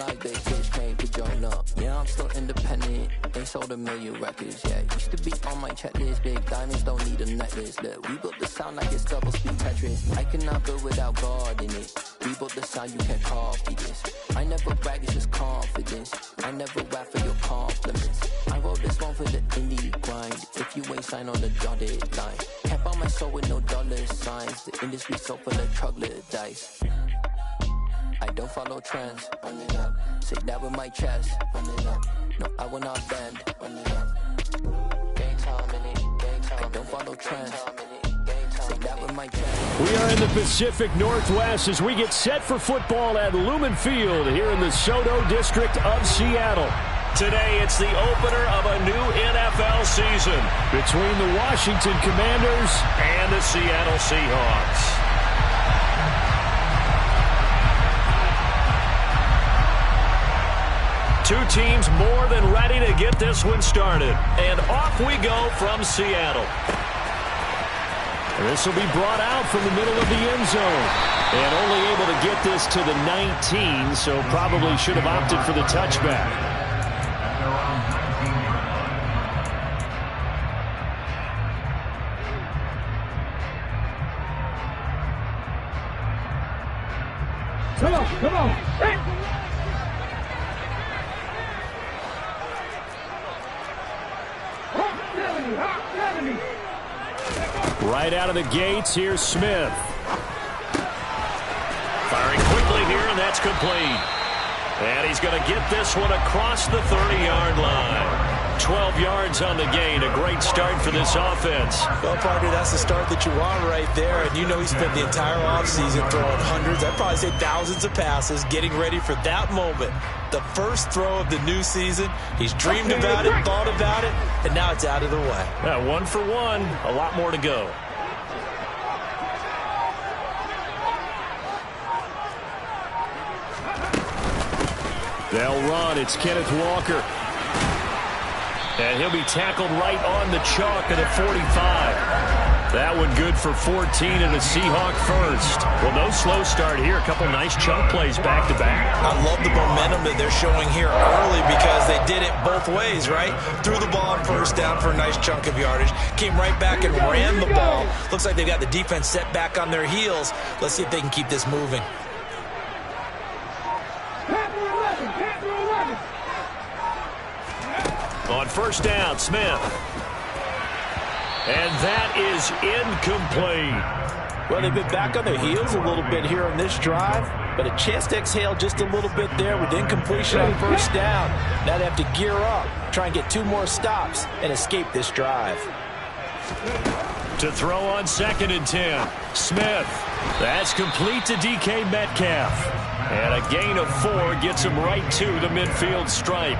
like big fish came for Jonah. Yeah, I'm still independent. They sold 1 million records. Yeah, used to be on my checklist. Big diamonds don't need a necklace. Look, we built the sound like it's double speed Tetris. I cannot build without God in it. We built the sound, you can't copy this. I never brag, it's just confidence. I never rap for your compliments. I wrote this one for the indie grind. If you ain't signed on the dotted line, can't buy my soul with no dollar signs. The industry so full of troglodytes. I don't follow trends. Run it up. Say that with my chest. Run it up. No, I will not bend. Run it up. Gang time in it. Gang time. I don't follow trends. Say that with my chest. We are in the Pacific Northwest as we get set for football at Lumen Field here in the SoDo district of Seattle. Today, it's the opener of a new NFL season between the Washington Commanders and the Seattle Seahawks. Two teams more than ready to get this one started. And off we go from Seattle. This will be brought out from the middle of the end zone. And only able to get this to the 19, so probably should have opted for the touchback. Come on, come on. Right out of the gates, here's Smith. Firing quickly here, and that's complete. And he's going to get this one across the 30-yard line. 12 yards on the gain. A great start for this offense. Well, partner, that's the start that you want right there. And you know he spent the entire offseason throwing hundreds, I'd probably say thousands of passes, getting ready for that moment. The first throw of the new season. He's dreamed about it, thought about it, and now it's out of the way. Yeah, 1 for 1. A lot more to go. They'll run. It's Kenneth Walker. And he'll be tackled right on the chalk of the 45. That one good for 14 and a Seahawk first. Well, no slow start here. A couple nice chunk plays back-to-back. I love the momentum that they're showing here early because they did it both ways, right? Threw the ball on first down for a nice chunk of yardage. Came right back and ran the ball. Looks like they've got the defense set back on their heels. Let's see if they can keep this moving. On first down, Smith. And that is incomplete. Well, they've been back on their heels a little bit here on this drive, but a chance to exhale just a little bit there with incompletion on first down. Now they have to gear up, try and get 2 more stops, and escape this drive. To throw on 2nd and 10. Smith. That's complete to DK Metcalf. And a gain of 4 gets him right to the midfield stripe.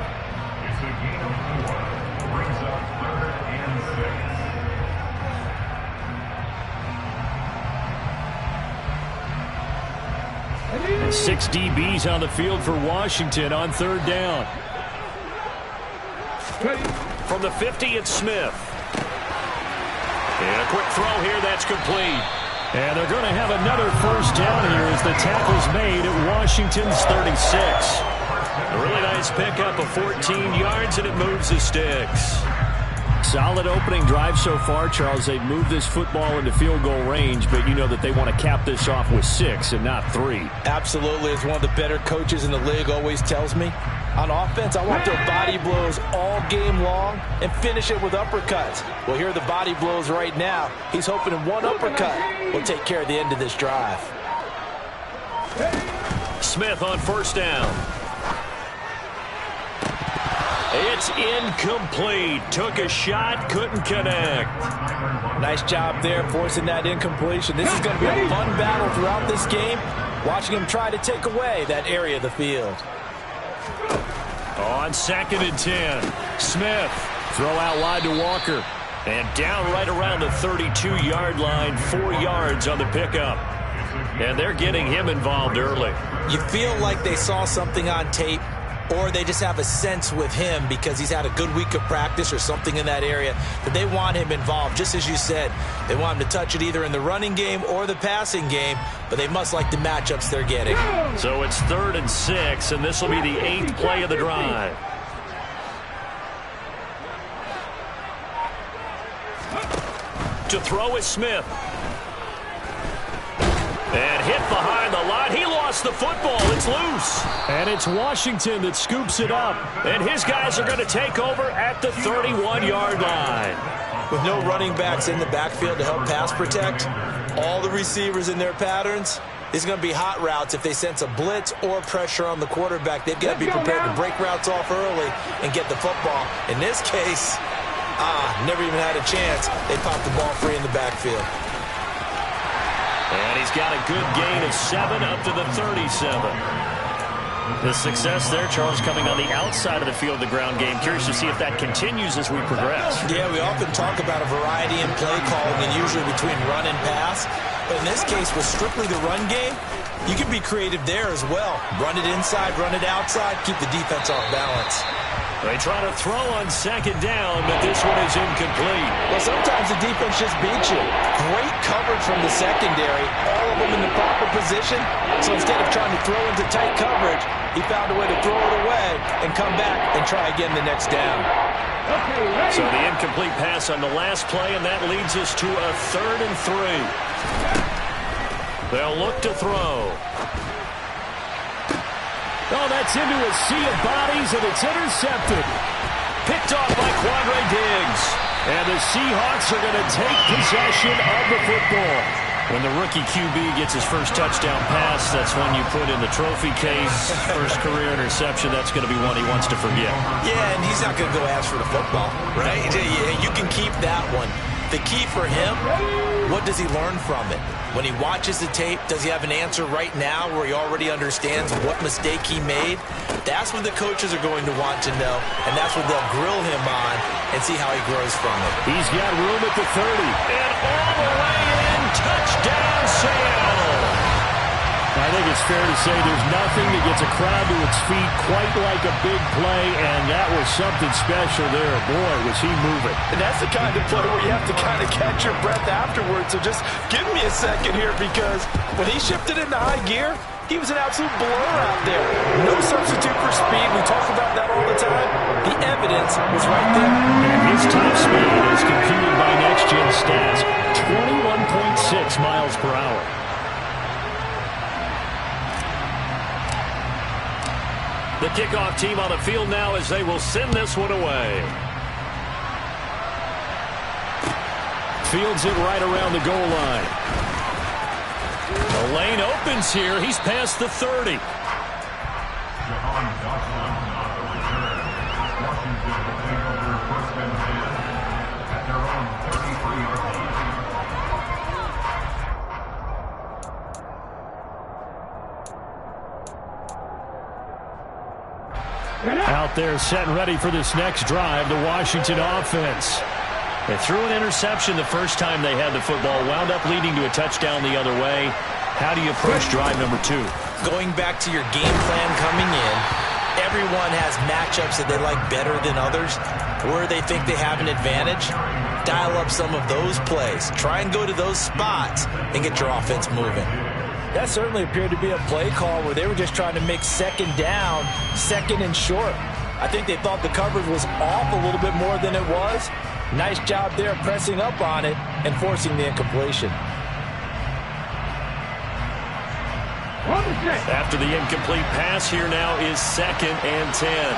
And 6 DBs on the field for Washington on 3rd down. From the 50, it's Smith. And a quick throw here, that's complete. And they're going to have another first down here as the tackle's made at Washington's 36. A really nice pickup of 14 yards, and it moves the sticks. Solid opening drive so far, Charles. They've moved this football into field goal range, but you know that they want to cap this off with 6 and not 3. Absolutely. As one of the better coaches in the league always tells me, on offense, I want their body blows all game long and finish it with uppercuts. Well, here are the body blows right now. He's hoping in one uppercut will take care of the end of this drive. Smith on first down. It's incomplete. Took a shot, couldn't connect. Nice job there forcing that incompletion. This is going to be a fun battle throughout this game, watching him try to take away that area of the field. On 2nd and 10, Smith. Throw out wide to Walker. And down right around the 32-yard line, 4 yards on the pickup. And they're getting him involved early. You feel like they saw something on tape or they just have a sense with him because he's had a good week of practice or something in that area that they want him involved. Just as you said, they want him to touch it either in the running game or the passing game, but they must like the matchups they're getting. So it's 3rd and 6, and this will be the 8th play of the drive. To throw is Smith. And hit behind the line. He lost the football. It's loose. And it's Washington that scoops it up. And his guys are going to take over at the 31-yard line. With no running backs in the backfield to help pass protect, all the receivers in their patterns, these are going to be hot routes. If they sense a blitz or pressure on the quarterback, they've got to be prepared to break routes off early and get the football. In this case, never even had a chance. They popped the ball free in the backfield. And he's got a good gain of 7 up to the 37. The success there, Charles, coming on the outside of the field, the ground game. Curious to see if that continues as we progress. Yeah, we often talk about a variety in play calling and usually between run and pass. But in this case, with strictly the run game, you can be creative there as well. Run it inside, run it outside, keep the defense off balance. They try to throw on 2nd down, but this one is incomplete. Well, sometimes the defense just beats you. Great coverage from the secondary, all of them in the proper position. So instead of trying to throw into tight coverage, he found a way to throw it away and come back and try again the next down. So the incomplete pass on the last play, and that leads us to a 3rd and 3. They'll look to throw. Oh, that's into a sea of bodies, and it's intercepted. Picked off by Quandre Diggs. And the Seahawks are going to take possession of the football. When the rookie QB gets his first touchdown pass, that's when you put in the trophy case. First career interception, that's going to be one he wants to forget. Yeah, and he's not going to go ask for the football, right? You can keep that one. The key for him, what does he learn from it? When he watches the tape, does he have an answer right now where he already understands what mistake he made? That's what the coaches are going to want to know, and that's what they'll grill him on and see how he grows from it. He's got room at the 30. And all the way in, touchdown Seattle. I think it's fair to say there's nothing that gets a crowd to its feet quite like a big play, and that was something special there. Boy, was he moving. And that's the kind of play where you have to kind of catch your breath afterwards. So just give me a second here, because when he shifted into high gear, he was an absolute blur out there. No substitute for speed. We talk about that all the time. The evidence was right there. And his top speed is computed by Next Gen Stats, 21.6 miles per hour. The kickoff team on the field now as they will send this one away. Fields it right around the goal line. The lane opens here. He's past the 30. Out there set and ready for this next drive, the Washington offense. They threw an interception the first time they had the football, wound up leading to a touchdown the other way. How do you approach drive number 2? Going back to your game plan coming in, everyone has matchups that they like better than others, where they think they have an advantage. Dial up some of those plays. Try and go to those spots and get your offense moving. That certainly appeared to be a play call where they were just trying to make 2nd down, 2nd and short. I think they thought the coverage was off a little bit more than it was. Nice job there pressing up on it and forcing the incompletion. After the incomplete pass, here now is 2nd and 10.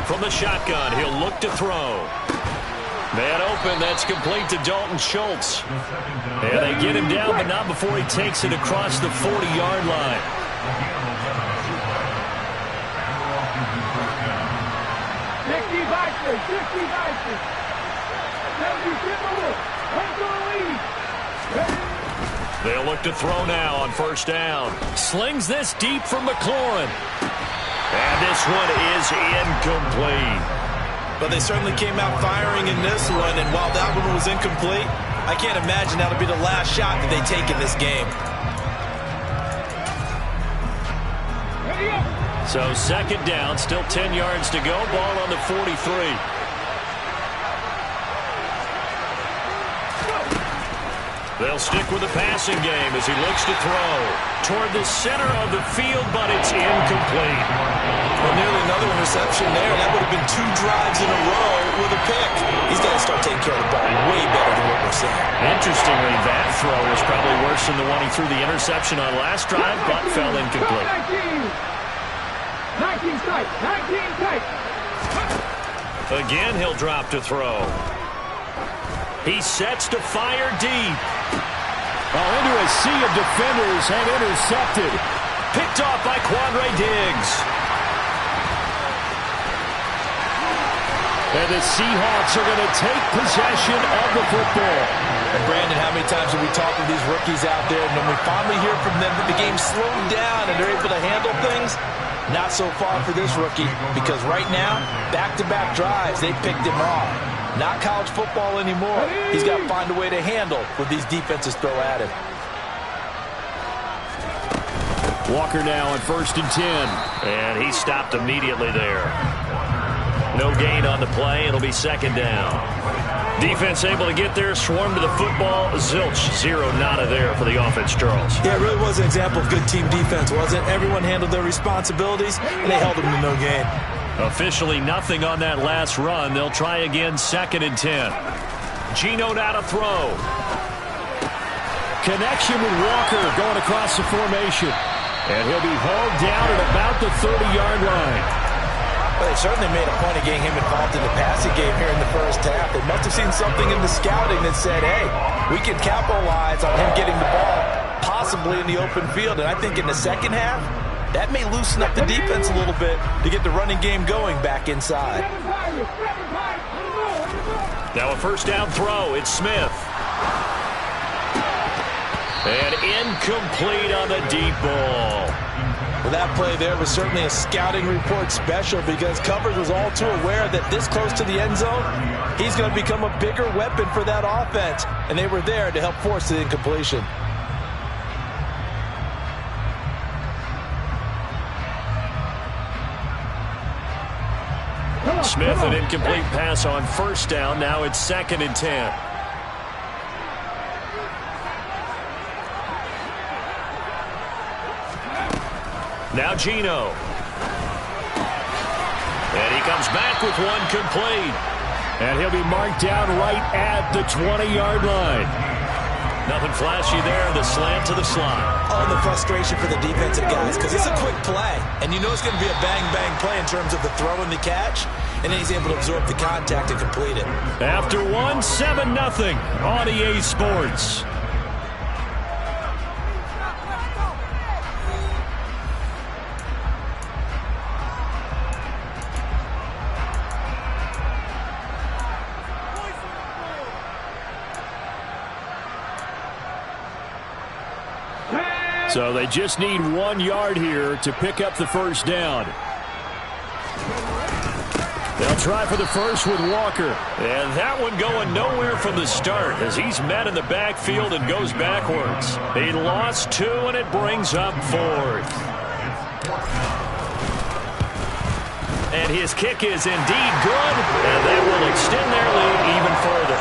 From the shotgun, he'll look to throw. Man open, that's complete to Dalton Schultz. And they get him down, but not before he takes it across the 40-yard line. They'll look to throw now on 1st down. Slings this deep from McLaurin. And this one is incomplete. But they certainly came out firing in this one, and while that one was incomplete, I can't imagine that'll be the last shot that they take in this game. So second down, still 10 yards to go. Ball on the 43. They'll stick with the passing game as he looks to throw toward the center of the field, but it's incomplete. Well, nearly another interception there. That would have been 2 drives in a row with a pick. He's got to start taking care of the ball way better than what we're seeing. Interestingly, that throw was probably worse than the one he threw the interception on last drive, but fell incomplete. 19 strike. Again, he'll drop to throw. He sets to fire deep. Into a sea of defenders and intercepted. Picked off by Quandre Diggs. And the Seahawks are going to take possession of the football. And Brandon, how many times have we talked with these rookies out there, and then we finally hear from them that the game's slowed down and they're able to handle things? Not so far for this rookie, because right now, back-to-back drives, they picked him off. Not college football anymore. He's got to find a way to handle what these defenses throw at him. Walker now on 1st and 10. And he stopped immediately there. No gain on the play. It'll be second down. Defense able to get there, swarm to the football. Zilch, 0 nada there for the offense, Charles. Yeah, it really was an example of good team defense, wasn't it? Everyone handled their responsibilities, and they held them to no gain. Officially nothing on that last run. They'll try again, 2nd and 10. Geno now to throw. Connection with Walker going across the formation. And he'll be hauled down at about the 30-yard line. Well, they certainly made a point of getting him involved in the passing game here in the first half. They must have seen something in the scouting that said, hey, we can capitalize on him getting the ball, possibly in the open field. And I think in the second half, that may loosen up the defense a little bit to get the running game going back inside. Now a first down throw. It's Smith. And incomplete on the deep ball. Well, that play there was certainly a scouting report special, because Covers was all too aware that this close to the end zone, he's going to become a bigger weapon for that offense. And they were there to help force the incompletion. Smith, an incomplete pass on first down. Now it's 2nd and 10. Now Geno. And he comes back with one complete. And he'll be marked down right at the 20-yard line. Nothing flashy there. The slant to the slot. Oh, the frustration for the defensive guys, because it's a quick play. And you know it's going to be a bang-bang play in terms of the throw and the catch. And then he's able to absorb the contact and complete it. After one, 7-0 on EA Sports. So they just need 1 yard here to pick up the first down. They'll try for the first with Walker. And that one going nowhere from the start as he's met in the backfield and goes backwards. He lost 2, and it brings up 4th. And his kick is indeed good, and that will extend their lead even further.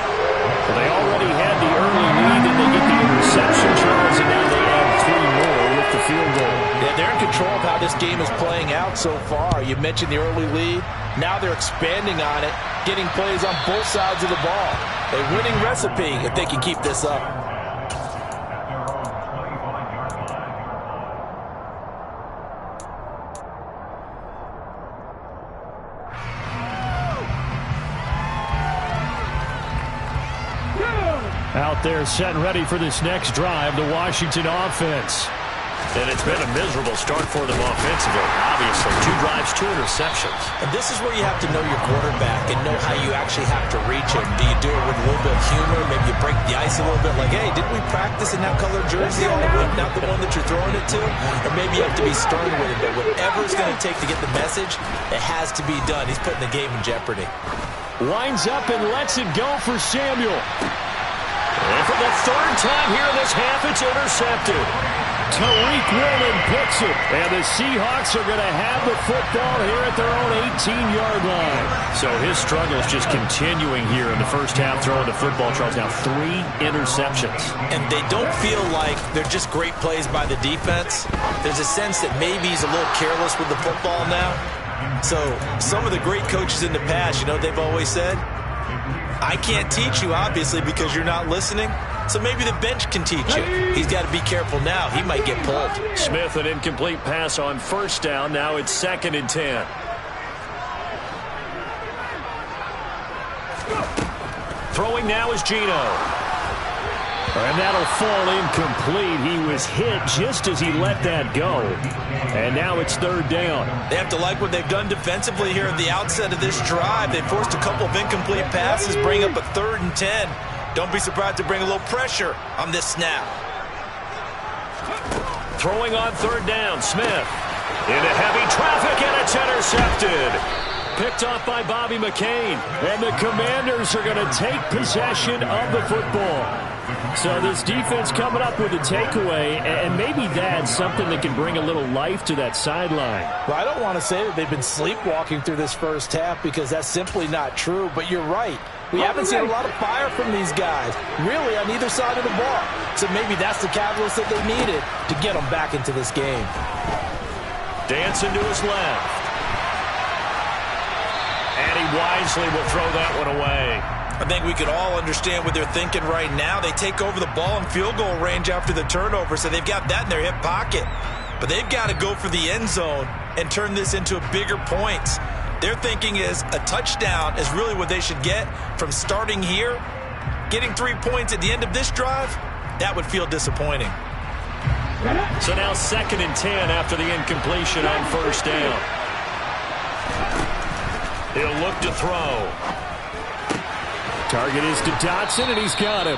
Well, they already had the early lead, and they get the interception, Charles, and now they add 3 more with the field goal. Yeah, they're in control of how this game is playing out so far. You mentioned the early lead. Now they're expanding on it, getting plays on both sides of the ball. A winning recipe if they can keep this up. Out there set and ready for this next drive, the Washington offense. And it's been a miserable start for them offensively, obviously. 2 drives, 2 interceptions. And this is where you have to know your quarterback and know how you actually have to reach him. Do you do it with a little bit of humor? Maybe you break the ice a little bit, like, hey, didn't we practice in that color jersey on the week, not the one that you're throwing it to? Or maybe you have to be stern with it, but whatever it's going to take to get the message, it has to be done. He's putting the game in jeopardy. Lines up and lets it go for Samuel. And for the 3rd time here in this half, it's intercepted. Tariq Woolen picks it. And the Seahawks are going to have the football here at their own 18-yard line. So his struggle is just continuing here in the first half, throwing the football. Charles, now 3 interceptions. And they don't feel like they're just great plays by the defense. There's a sense that maybe he's a little careless with the football now. So some of the great coaches in the past, you know, they've always said, I can't teach you, obviously, because you're not listening. So maybe the bench can teach you. He's got to be careful now. He might get pulled. Smith, an incomplete pass on first down. Now it's 2nd and 10. Throwing now is Geno. And that'll fall incomplete. He was hit just as he let that go. And now it's 3rd down. They have to like what they've done defensively here at the outset of this drive. They forced a couple of incomplete passes, bring up a 3rd and 10. Don't be surprised to bring a little pressure on this snap. Throwing on 3rd down, Smith. Into heavy traffic, and it's intercepted. Picked off by Bobby McCain. And the Commanders are going to take possession of the football. So this defense coming up with a takeaway, and maybe that's something that can bring a little life to that sideline. Well, I don't want to say that they've been sleepwalking through this first half because that's simply not true, but you're right. We haven't seen a lot of fire from these guys, really, on either side of the ball. So maybe that's the catalyst that they needed to get them back into this game. Dancing to his left. And he wisely will throw that one away. I think we could all understand what they're thinking right now. They take over the ball in field goal range after the turnover, so they've got that in their hip pocket. But they've got to go for the end zone and turn this into bigger points. Their thinking is a touchdown is really what they should get from starting here. Getting 3 points at the end of this drive, that would feel disappointing. So now 2nd and 10 after the incompletion on first down. He'll look to throw. Target is to Dotson, and he's got him.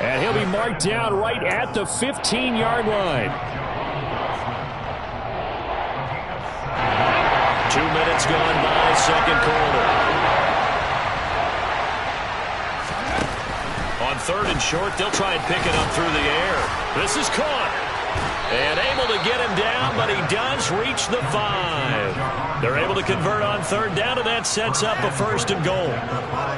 And he'll be marked down right at the 15-yard line. 2 minutes gone by, second quarter. On 3rd and short, they'll try and pick it up through the air. This is caught. And able to get him down, but he does reach the 5. They're able to convert on 3rd down, and that sets up a 1st and goal.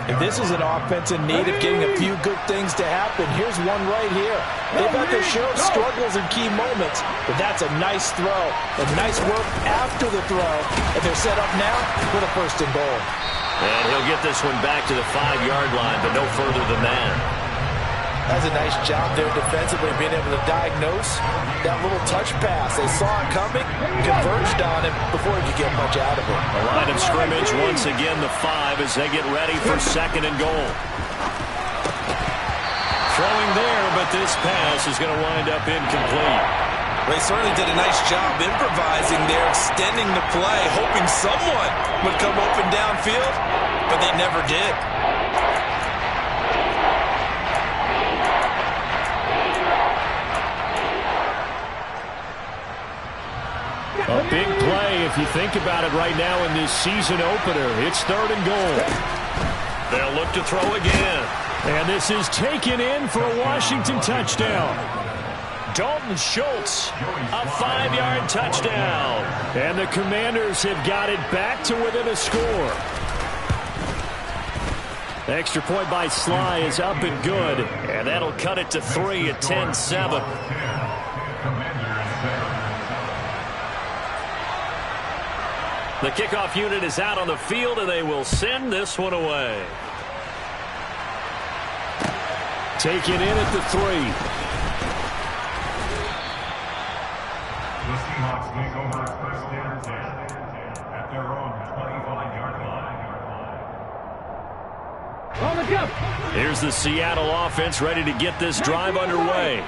And this is an offense in need of getting a few good things to happen. Here's one right here. They've had their share of struggles in key moments, but that's a nice throw and nice work after the throw. And they're set up now for the 1st and goal. And he'll get this one back to the 5-yard line, but no further than that. That's a nice job there defensively, being able to diagnose that little touch pass. They saw it coming, converged on him before he could get much out of it. A line of scrimmage, once again the 5 as they get ready for 2nd and goal. Throwing there, but this pass is going to wind up incomplete. They certainly did a nice job improvising there, extending the play, hoping someone would come open downfield, but they never did. A big play if you think about it right now in this season opener. It's 3rd and goal. They'll look to throw again. And this is taken in for a Washington touchdown. Dalton Schultz, a 5-yard touchdown. And the Commanders have got it back to within a score. Extra point by Sly is up and good. And that'll cut it to 3 at 10-7. The kickoff unit is out on the field, and they will send this one away. Taken in at the 3. The Seahawks take over 1st and 10 at their own 25-yard line. Here's the Seattle offense ready to get this drive underway.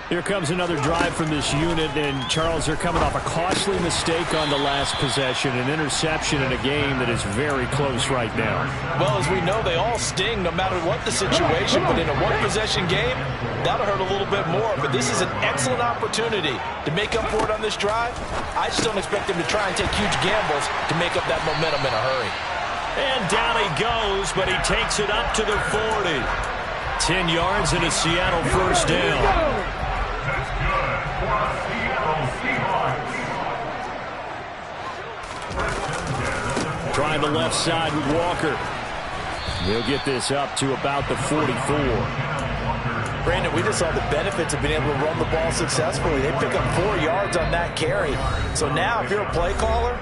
Here comes another drive from this unit, and Charles, they're coming off a costly mistake on the last possession, an interception in a game that is very close right now. Well, as we know, they all sting no matter what the situation, but in a one-possession game, that'll hurt a little bit more. But this is an excellent opportunity to make up for it on this drive. I just don't expect them to try and take huge gambles to make up that momentum in a hurry. And down he goes, but he takes it up to the 40. 10 yards and a Seattle 1st down. That's good for a Trying the left side with Walker. He'll get this up to about the 44. Brandon, we just saw the benefits of being able to run the ball successfully. They pick up 4 yards on that carry. So now if you're a play caller,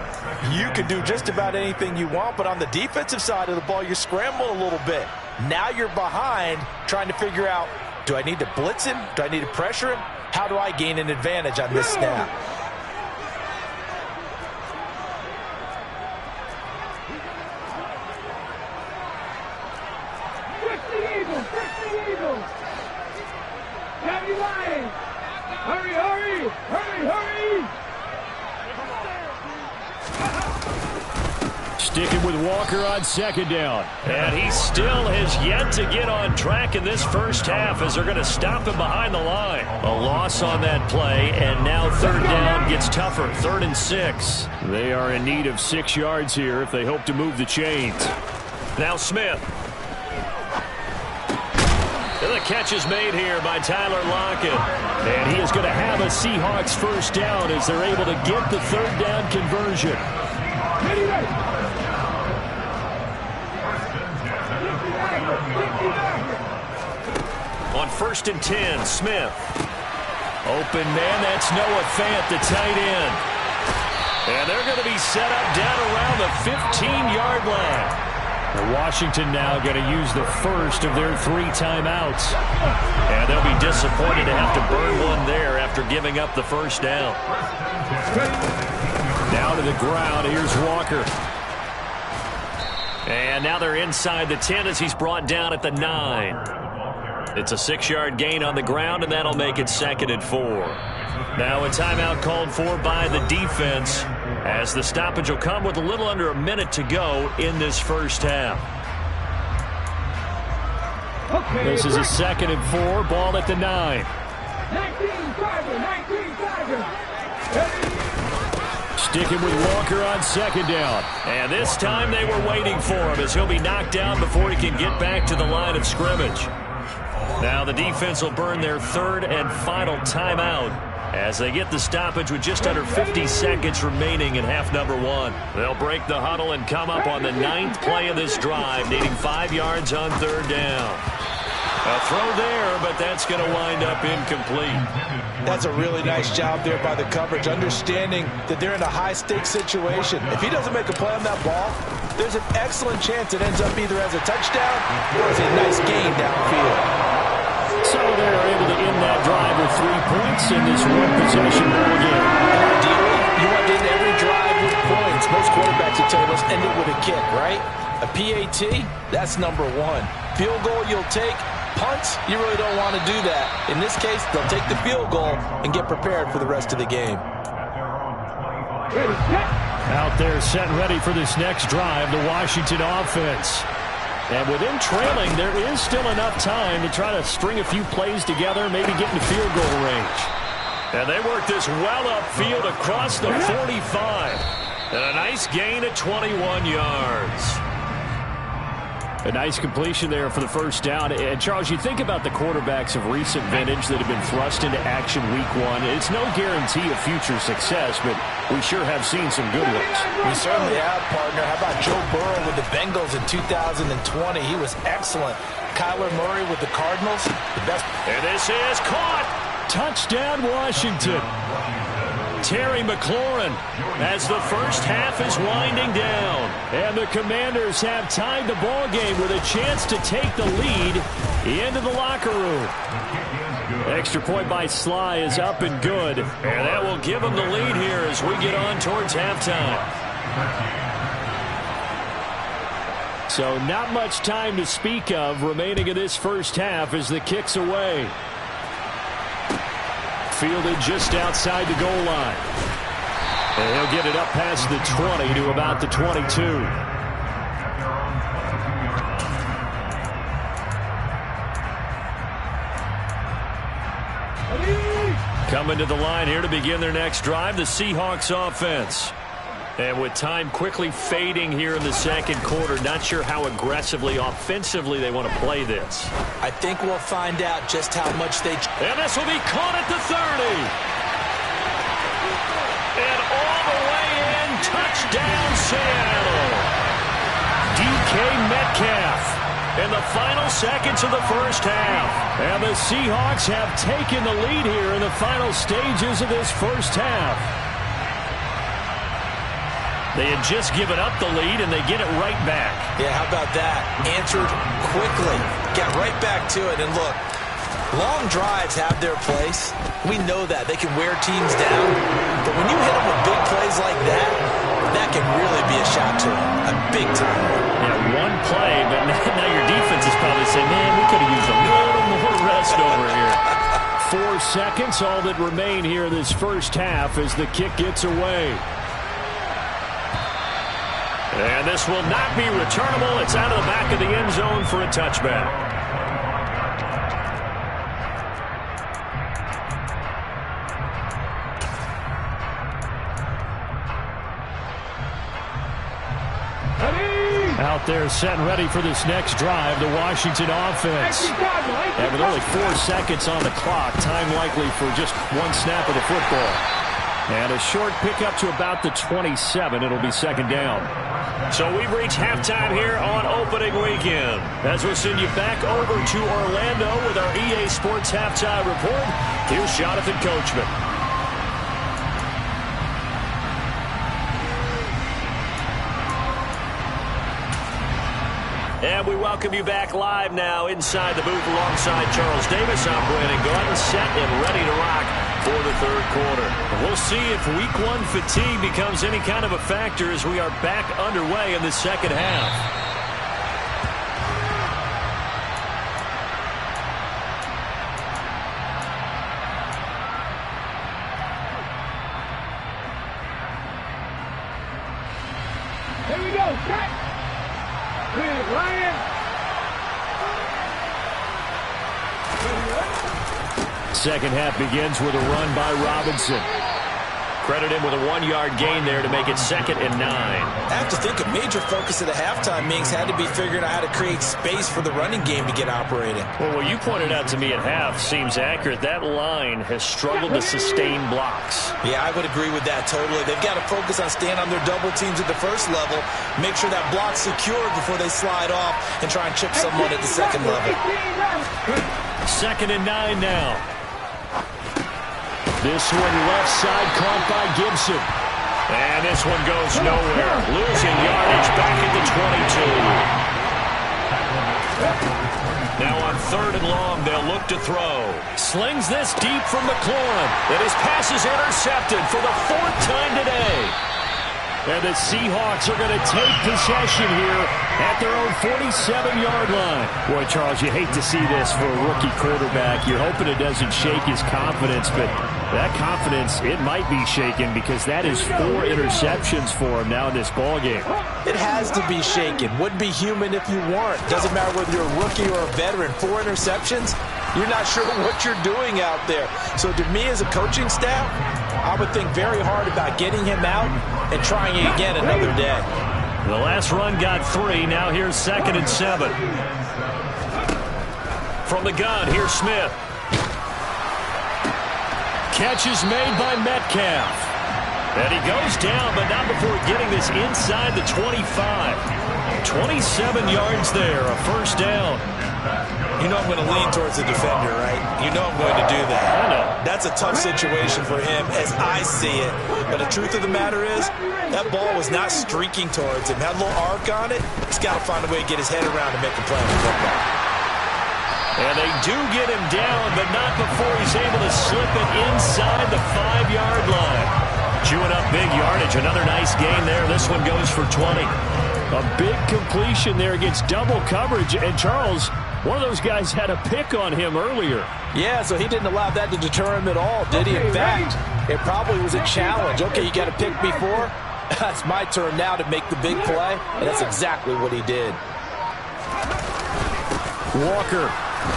you can do just about anything you want. But on the defensive side of the ball, you scramble a little bit. Now you're behind trying to figure out, do I need to blitz him? Do I need to pressure him? How do I gain an advantage on this snap? Sticking with Walker on second down. And he still has yet to get on track in this first half as they're going to stop him behind the line. A loss on that play, and now third down gets tougher. 3rd and 6. They are in need of 6 yards here if they hope to move the chains. Now Smith. And the catch is made here by Tyler Lockett. And he is going to have a Seahawks first down as they're able to get the third down conversion. On 1st and 10, Smith. Open man, that's Noah Fant, the tight end. And they're going to be set up down around the 15-yard line. Washington now going to use the first of their 3 timeouts. And they'll be disappointed to have to burn one there after giving up the first down. Down to the ground, here's Walker. And now they're inside the 10 as he's brought down at the 9. It's a 6-yard gain on the ground, and that'll make it 2nd and 4. Now a timeout called for by the defense as the stoppage will come with a little under a minute to go in this first half. This is a 2nd and 4, ball at the 9. Sticking with Walker on second down. And this time they were waiting for him as he'll be knocked down before he can get back to the line of scrimmage. Now the defense will burn their 3rd and final timeout as they get the stoppage with just under 50 seconds remaining in half number 1. They'll break the huddle and come up on the 9th play of this drive, needing 5 yards on 3rd down. A throw there, but that's going to wind up incomplete. That's a really nice job there by the coverage, understanding that they're in a high-stakes situation. If he doesn't make a play on that ball, there's an excellent chance it ends up either as a touchdown or as a nice gain downfield. So they're able to end that drive with 3 points in this one-possession ball game. Ideally, you want to end every drive with points. Most quarterbacks will tell you, let's end it with a kick, right? A PAT, that's number 1. Field goal you'll take. Punts, you really don't want to do that. In this case, they'll take the field goal and get prepared for the rest of the game. Out there set and ready for this next drive, the Washington offense. And with them trailing, there is still enough time to try to string a few plays together, maybe get in field goal range. And they work this well upfield across the 45. And a nice gain of 21 yards. A nice completion there for the first down. And, Charles, you think about the quarterbacks of recent vintage that have been thrust into action week 1. It's no guarantee of future success, but we sure have seen some good ones. We certainly have, partner. How about Joe Burrow with the Bengals in 2020? He was excellent. Kyler Murray with the Cardinals, the best. And this is caught. Touchdown, Washington. Terry McLaurin as the first half is winding down. And the Commanders have tied the ball game with a chance to take the lead into the locker room. Extra point by Sly is up and good. And that will give them the lead here as we get on towards halftime. So not much time to speak of remaining in this first half as the kick's away. Fielded just outside the goal line. And he'll get it up past the 20 to about the 22. Coming to the line here to begin their next drive, the Seahawks offense. And with time quickly fading here in the second quarter, not sure how aggressively, offensively they want to play this. I think we'll find out just how much they... And this will be caught at the 30. And all the way in, touchdown Seattle. DK Metcalf in the final seconds of the first half. And the Seahawks have taken the lead here in the final stages of this first half. They had just given up the lead, and they get it right back. Yeah, how about that? Answered quickly. Got right back to it. And look, long drives have their place. We know that. They can wear teams down. But when you hit them with big plays like that, that can really be a shot to them. A big time. Yeah, one play, but now your defense is probably saying, man, we could have used a little more rest over here. 4 seconds, all that remain here in this first half as the kick gets away. And this will not be returnable. It's out of the back of the end zone for a touchback. Out there set and ready for this next drive, the Washington offense. And with only 4 seconds on the clock, time likely for just one snap of the football. And a short pickup to about the 27. It'll be second down. So we've reached halftime here on opening weekend. As we'll send you back over to Orlando with our EA Sports Halftime Report, here's Jonathan Coachman. And we welcome you back live now inside the booth alongside Charles Davis. I'm Brandon Gaudin, set and ready to rock for the third quarter. We'll see if week one fatigue becomes any kind of a factor as we are back underway in the second half. Here we go, cut! Ryan! Second half begins with a run by Robinson. Credit him with a 1-yard gain there to make it 2nd and 9. I have to think a major focus of the halftime meetings had to be figuring out how to create space for the running game to get operating. Well, what you pointed out to me at half seems accurate. That line has struggled to sustain blocks. Yeah, I would agree with that totally. They've got to focus on staying on their double teams at the first level, make sure that block's secured before they slide off and try and chip someone at the second level. 2nd and 9 now. This one left side caught by Gibson. And this one goes nowhere. Losing yardage back at the 22. Now on 3rd and long, they'll look to throw. Slings this deep from McLaurin. And his pass is intercepted for the 4th time today. And the Seahawks are going to take possession here at their own 47-yard line. Boy, Charles, you hate to see this for a rookie quarterback. You're hoping it doesn't shake his confidence, but that confidence, it might be shaken because that is 4 interceptions for him now in this ballgame. It has to be shaken. Wouldn't be human if you weren't. Doesn't matter whether you're a rookie or a veteran. 4 interceptions, you're not sure what you're doing out there. So to me as a coaching staff, I would think very hard about getting him out and trying it again another day. The last run got 3. Now here's 2nd and 7. From the gun, here's Smith. Catch is made by Metcalf. And he goes down, but not before getting this inside the 25. 27 yards there, a first down. You know I'm going to lean towards the defender, right? You know I'm going to do that. I know. That's a tough situation for him as I see it. But the truth of the matter is, that ball was not streaking towards him. Had a little arc on it. He's got to find a way to get his head around to make a play on the football. And they do get him down, but not before he's able to slip it inside the 5-yard line. Chewing up big yardage. Another nice gain there. This one goes for 20. A big completion there against double coverage. And Charles, one of those guys had a pick on him earlier. Yeah, so he didn't allow that to deter him at all, did he? In fact, it probably was a challenge. Okay, you got a pick before. That's my turn now to make the big play. And that's exactly what he did. Walker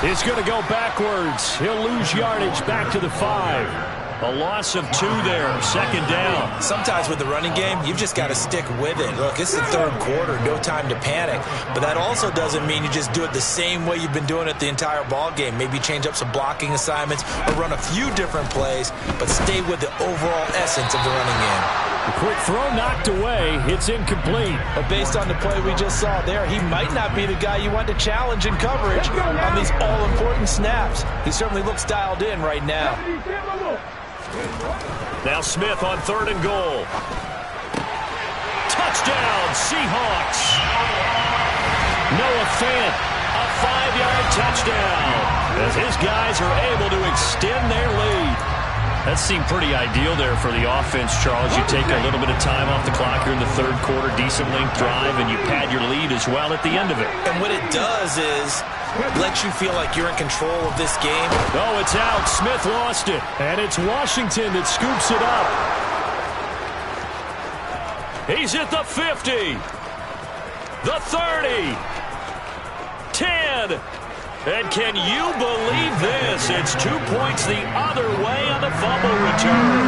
is going to go backwards. He'll lose yardage back to the 5. A loss of 2 there, 2nd down. Sometimes with the running game, you've just got to stick with it. Look, it's the 3rd quarter, no time to panic. But that also doesn't mean you just do it the same way you've been doing it the entire ball game. Maybe change up some blocking assignments or run a few different plays, but stay with the overall essence of the running game. The quick throw knocked away. It's incomplete. But based on the play we just saw there, he might not be the guy you want to challenge in coverage on these all-important snaps. He certainly looks dialed in right now. Now Smith on 3rd and goal. Touchdown, Seahawks. Noah Fant, a 5-yard touchdown, as his guys are able to extend their lead. That seemed pretty ideal there for the offense, Charles. You take a little bit of time off the clock here in the 3rd quarter, decent length drive, and you pad your lead as well at the end of it. And what it does is lets you feel like you're in control of this game. Oh, it's out. Smith lost it. And it's Washington that scoops it up. He's at the 50. The 30. 10. And can you believe this? It's 2 points the other way on the fumble return.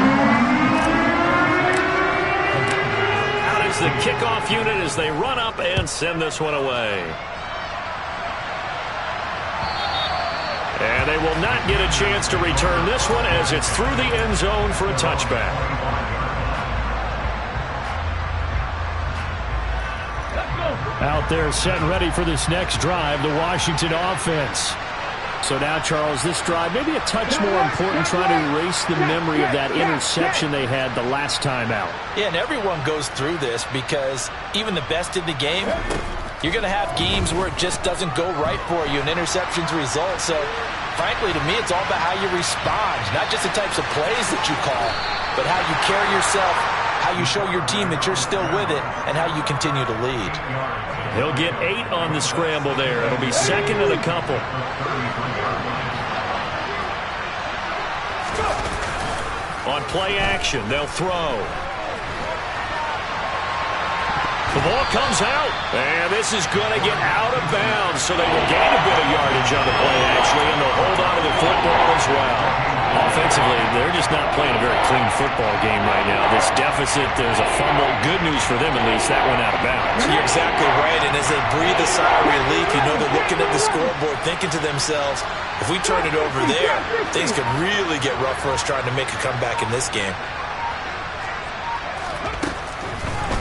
Out is the kickoff unit as they run up and send this one away. And they will not get a chance to return this one as it's through the end zone for a touchback. Out there set and ready for this next drive, the Washington offense. So now, Charles, this drive maybe a touch more important, trying to erase the memory of that interception they had the last time out. Yeah, and everyone goes through this because even the best in the game, you're going to have games where it just doesn't go right for you and interceptions result. So, frankly, to me, it's all about how you respond, not just the types of plays that you call, but how you carry yourself, how you show your team that you're still with it, and how you continue to lead. He'll get 8 on the scramble there. It'll be 2nd and a couple. On play action, they'll throw. The ball comes out, and this is going to get out of bounds, so they will gain a bit of yardage on the play, actually, and they'll hold on to the football as well. Offensively, they're just not playing a very clean football game right now. This deficit, there's a fumble. Good news for them, at least. That went out of bounds. You're exactly right, and as they breathe a sigh of relief, you know they're looking at the scoreboard, thinking to themselves, if we turn it over there, things could really get rough for us trying to make a comeback in this game.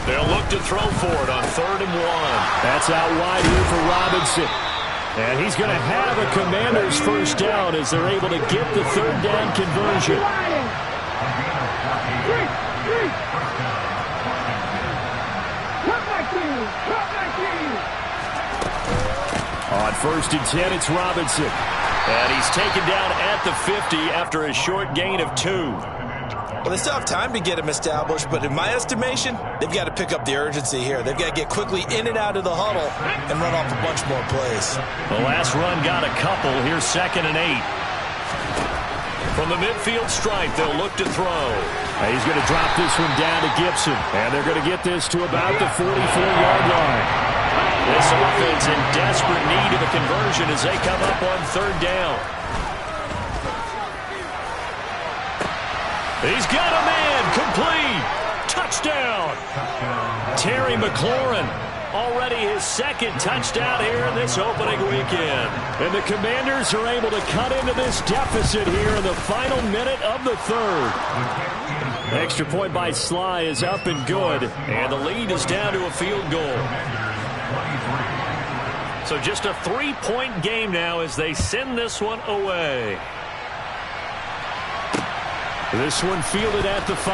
They'll look to throw for it on 3rd and 1. That's out wide here for Robinson. And he's going to have a Commanders first down as they're able to get the 3rd down conversion. On 1st and 10, it's Robinson. And he's taken down at the 50 after a short gain of 2. Well, they still have time to get him established, but in my estimation, they've got to pick up the urgency here. They've got to get quickly in and out of the huddle and run off a bunch more plays. The last run got a couple. Here's 2nd and 8. From the midfield stripe, they'll look to throw. And he's going to drop this one down to Gibson. And they're going to get this to about the 44-yard line. This offense in desperate need of a conversion as they come up on 3rd down. He's got a man, complete, touchdown. Terry McLaurin, already his 2nd touchdown here in this opening weekend. And the Commanders are able to cut into this deficit here in the final minute of the 3rd. Extra point by Sly is up and good, and the lead is down to a field goal. So just a 3-point game now as they send this one away. This one fielded at the 5.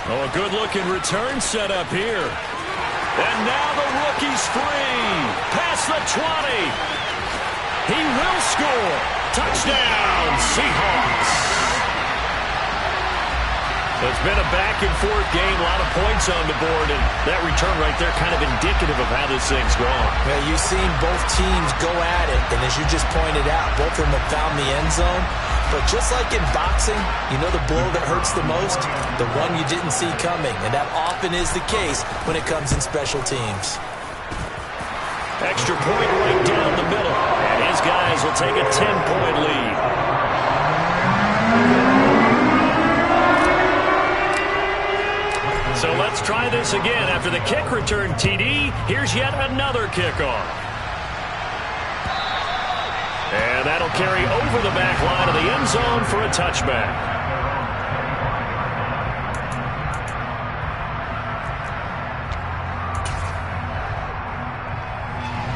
Oh, a good-looking return set up here. And now the rookie's free. Past the 20. He will score. Touchdown, Seahawks. It's been a back-and-forth game, a lot of points on the board, and that return right there kind of indicative of how this thing's going. Yeah, you've seen both teams go at it, and as you just pointed out, both of them have found the end zone. But just like in boxing, you know the blow that hurts the most? The one you didn't see coming, and that often is the case when it comes in special teams. Extra point right down the middle, and his guys will take a 10-point lead. So let's try this again. After the kick return TD, here's yet another kickoff. And that'll carry over the back line of the end zone for a touchback.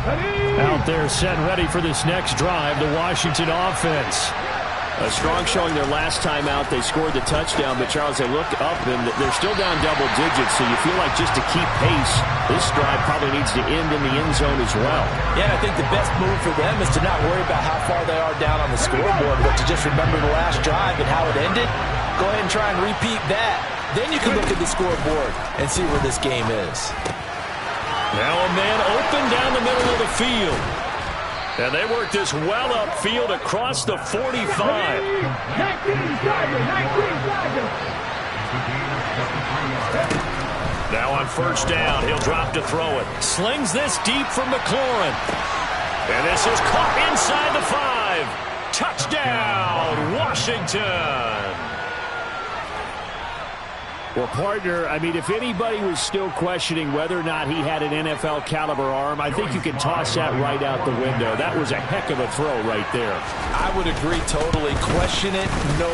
Out there set and ready for this next drive, the Washington offense. A strong showing their last time out. They scored the touchdown, but Charles, they looked up and they're still down double digits, so you feel like just to keep pace, this drive probably needs to end in the end zone as well. Yeah, I think the best move for them is to not worry about how far they are down on the scoreboard, but to just remember the last drive and how it ended. Go ahead and try and repeat that. Then you can look at the scoreboard and see where this game is. Now a man open down the middle of the field. And they work this well upfield across the 45. 19 Now on first down, he'll drop to throw it. Slings this deep for McLaurin. And this is caught inside the 5. Touchdown, Washington. Well, partner, I mean, if anybody was still questioning whether or not he had an NFL caliber arm, I think you can toss that right out the window. That was a heck of a throw right there. I would agree totally. Question it no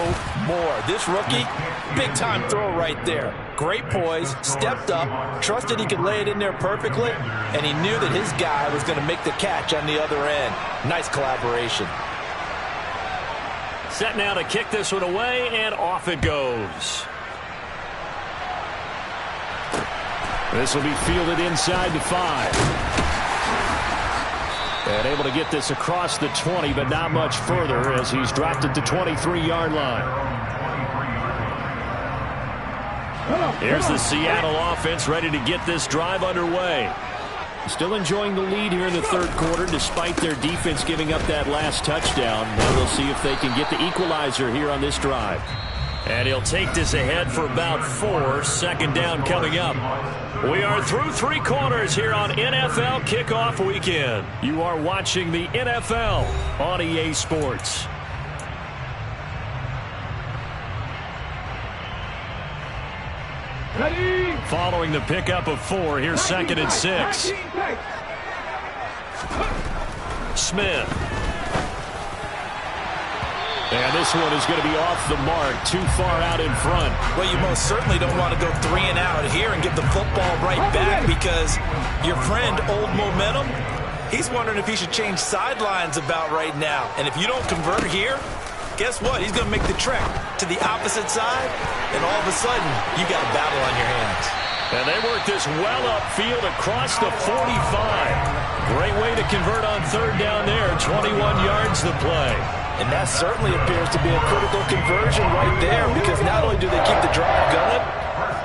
more. This rookie, big-time throw right there. Great poise, stepped up, trusted he could lay it in there perfectly, and he knew that his guy was going to make the catch on the other end. Nice collaboration. Set now to kick this one away, and off it goes. This will be fielded inside the 5. And able to get this across the 20, but not much further as he's dropped at the 23-yard line. Here's the Seattle offense ready to get this drive underway. Still enjoying the lead here in the third quarter despite their defense giving up that last touchdown. Now we'll see if they can get the equalizer here on this drive. And he'll take this ahead for about 4. Second down coming up. We are through 3 quarters here on NFL Kickoff Weekend. You are watching the NFL on EA Sports. Ready. Following the pickup of 4, here's 2nd and 6. Smith. And this one is going to be off the mark, too far out in front. Well, you most certainly don't want to go 3 and out here and give the football right back because your friend, Old Momentum, he's wondering if he should change sidelines about right now. And if you don't convert here, guess what? He's going to make the trek to the opposite side, and all of a sudden, you got a battle on your hands. And they work this well upfield across the 45. Great way to convert on third down there. 21 yards to play. And that certainly appears to be a critical conversion right there because not only do they keep the drive going,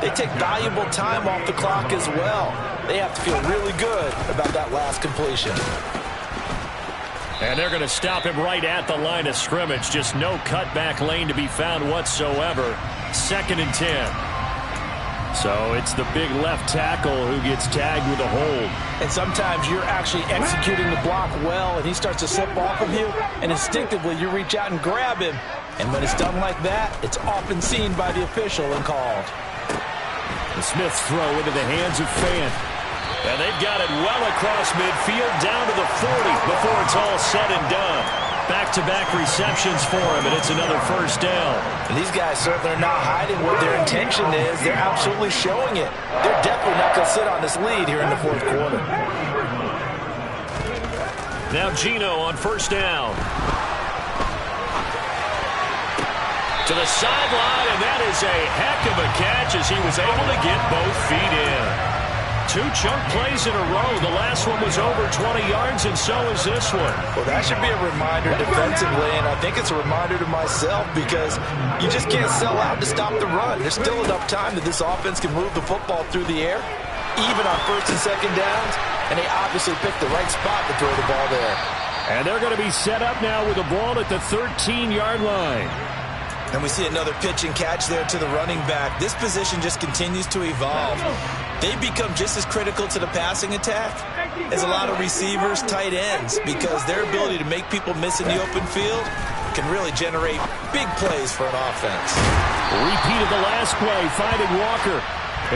they take valuable time off the clock as well. They have to feel really good about that last completion. And they're going to stop him right at the line of scrimmage. Just no cutback lane to be found whatsoever. 2nd and 10. So it's the big left tackle who gets tagged with a hold. And sometimes you're actually executing the block well, and he starts to slip off of you, and instinctively you reach out and grab him. And when it's done like that, it's often seen by the official and called. The Smith's throw into the hands of Fant. And they've got it well across midfield down to the 40 before it's all said and done. Back-to-back receptions for him, and it's another first down. And these guys certainly are not hiding what their intention is. They're absolutely showing it. They're definitely not going to sit on this lead here in the fourth quarter. Now Geno on first down. To the sideline, and that is a heck of a catch as he was able to get both feet in. 2 chunk plays in a row. The last one was over 20 yards, and so is this one. Well, that should be a reminder defensively, and I think it's a reminder to myself because you just can't sell out to stop the run. There's still enough time that this offense can move the football through the air, even on first and second downs, and they obviously picked the right spot to throw the ball there. And they're going to be set up now with the ball at the 13-yard line. And we see another pitch and catch there to the running back. This position just continues to evolve. They become just as critical to the passing attack as a lot of receivers, tight ends, because their ability to make people miss in the open field can really generate big plays for an offense. Repeat of the last play, finding Walker.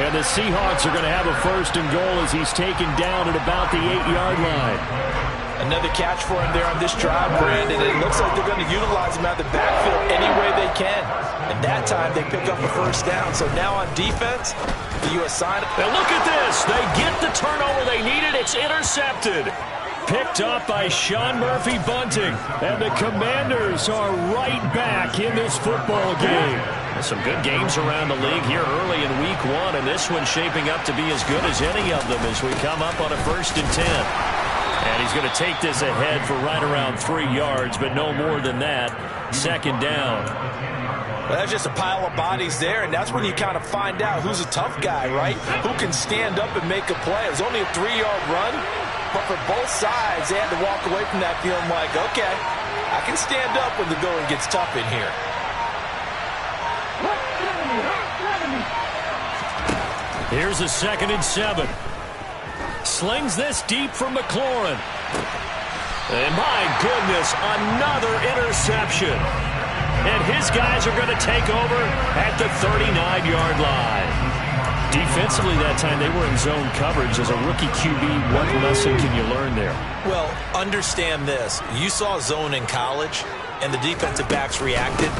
And the Seahawks are going to have a first and goal as he's taken down at about the 8-yard line. Another catch for him there on this drive, Brandon. It looks like they're going to utilize him out of the backfield any way they can. And that time they pick up a first down. So now on defense, you assign it. And look at this. They get the turnover they needed. It's intercepted. picked up by Sean Murphy-Bunting. And the Commanders are right back in this football game. Some good games around the league here early in week 1, and this one's shaping up to be as good as any of them as we come up on a 1st and 10. And he's going to take this ahead for right around 3 yards, but no more than that. 2nd down. Well, that's just a pile of bodies there, and that's when you kind of find out who's a tough guy, right? Who can stand up and make a play. It was only a 3-yard run, but for both sides, they had to walk away from that feeling like, okay, I can stand up when the going gets tough in here. Here's a 2nd and 7. Slings this deep from McLaurin. And my goodness, another interception. And his guys are going to take over at the 39-yard line. Defensively that time, they were in zone coverage. As a rookie QB, what lesson can you learn there? Well, understand this. You saw zone in college, and the defensive backs reacted,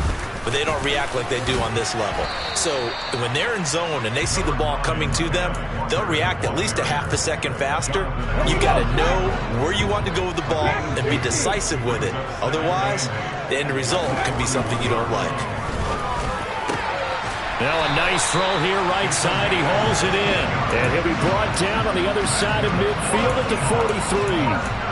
but they don't react like they do on this level. So when they're in zone and they see the ball coming to them, they'll react at least a half a second faster. You got to know where you want to go with the ball and be decisive with it. Otherwise, the end result can be something you don't like. Now a nice throw here right side. He hauls it in. And he'll be brought down on the other side of midfield at the 43.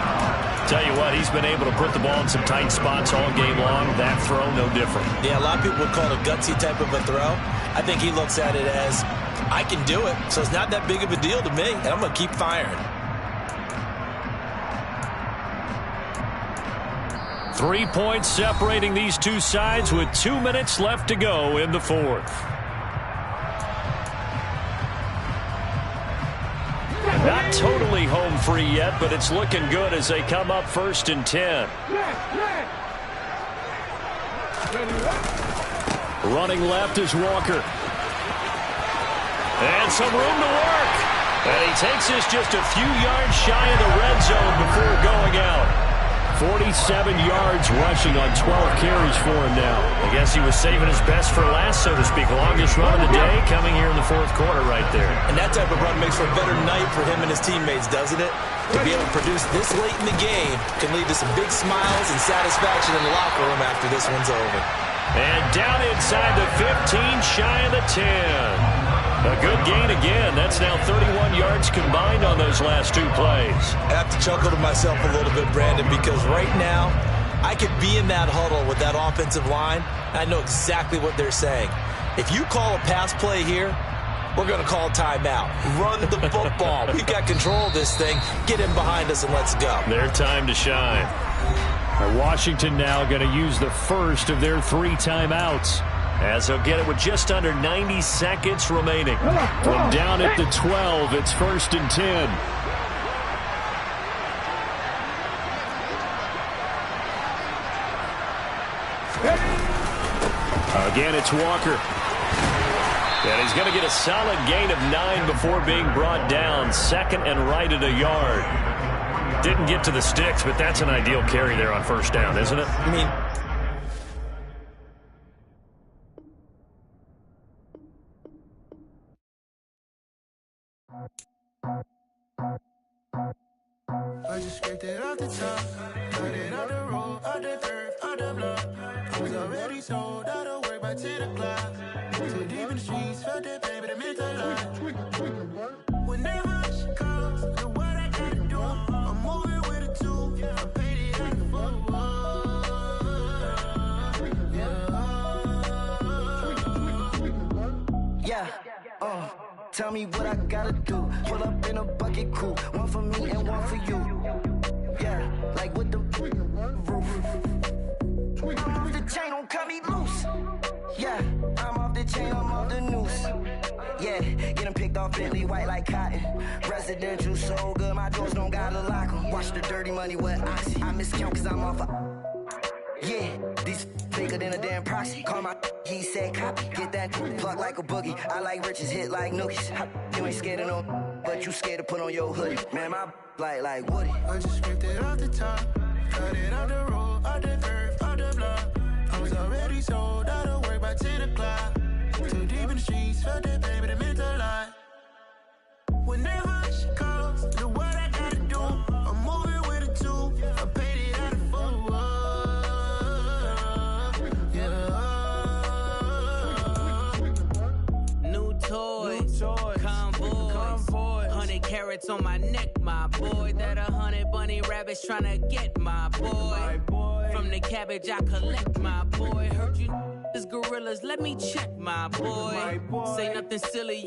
Tell you what, he's been able to put the ball in some tight spots all game long. That throw, no different. Yeah, a lot of people would call it a gutsy type of a throw. I think he looks at it as, I can do it, so it's not that big of a deal to me, and I'm going to keep firing. 3 points separating these two sides with 2 minutes left to go in the 4th. Not totally home free yet, but it's looking good as they come up 1st and 10. Running left is Walker. And some room to work. And he takes this just a few yards shy of the red zone before going out. 47 yards rushing on 12 carries for him now. I guess he was saving his best for last, so to speak. Longest run of the day coming here in the 4th quarter right there. And that type of run makes for a better night for him and his teammates, doesn't it? To be able to produce this late in the game can lead to some big smiles and satisfaction in the locker room after this one's over. And down inside the 15, shy of the 10. A good gain again. That's now 31 yards combined on those last 2 plays. I have to chuckle to myself a little bit, Brandon, because right now I could be in that huddle with that offensive line, and I know exactly what they're saying. If you call a pass play here, we're going to call a timeout. Run the football. We've got control of this thing. Get in behind us and let's go. Their time to shine. Washington now going to use the first of their 3 timeouts, as they'll get it with just under 90 seconds remaining. From down at the 12, it's 1st and 10. Again, it's Walker. And he's going to get a solid gain of 9 before being brought down. 2nd and right at a yard. Didn't get to the sticks, but that's an ideal carry there on 1st down, isn't it? I mean, I just scraped it off the top, cut it off the road, off the turf, off the block. I was already sold out of work by 10 o'clock. Too deep in the streets, felt that pain, but it meant a lot. Whenever she calls, know what I gotta do. I'm moving with a 2, I'm painted like a fool. Yeah. Tell me what I gotta do. Pull up in a bucket crew, one for me and one for you. Yeah, like with the roof. I'm off the chain, don't cut me loose. Yeah, I'm off the chain, I'm off the noose. Yeah, getting picked off Bentley white like cotton. Residential so good, my doors don't gotta lock 'em. Watch the dirty money with oxy. I miscount cause I'm off yeah, these bigger than a damn proxy. Call my he said copy. Get that plug like a boogie. I like riches, hit like nookies. You ain't scared of no, but you scared to put on your hoodie. Man, my like Woody. I just scraped it off the top, cut it off the road, off the turf, off the block. I was already sold out of work by 10 o'clock. Too deep in the streets, felt that pain, but it meant a lot. Whenever she calls, know what I gotta do. I'm moving with a carats on my neck, my boy. That 100 bunny rabbits tryna get, my boy. From the cabbage I collect, my boy. Heard you is gorillas, let me check, my boy. Say nothing silly.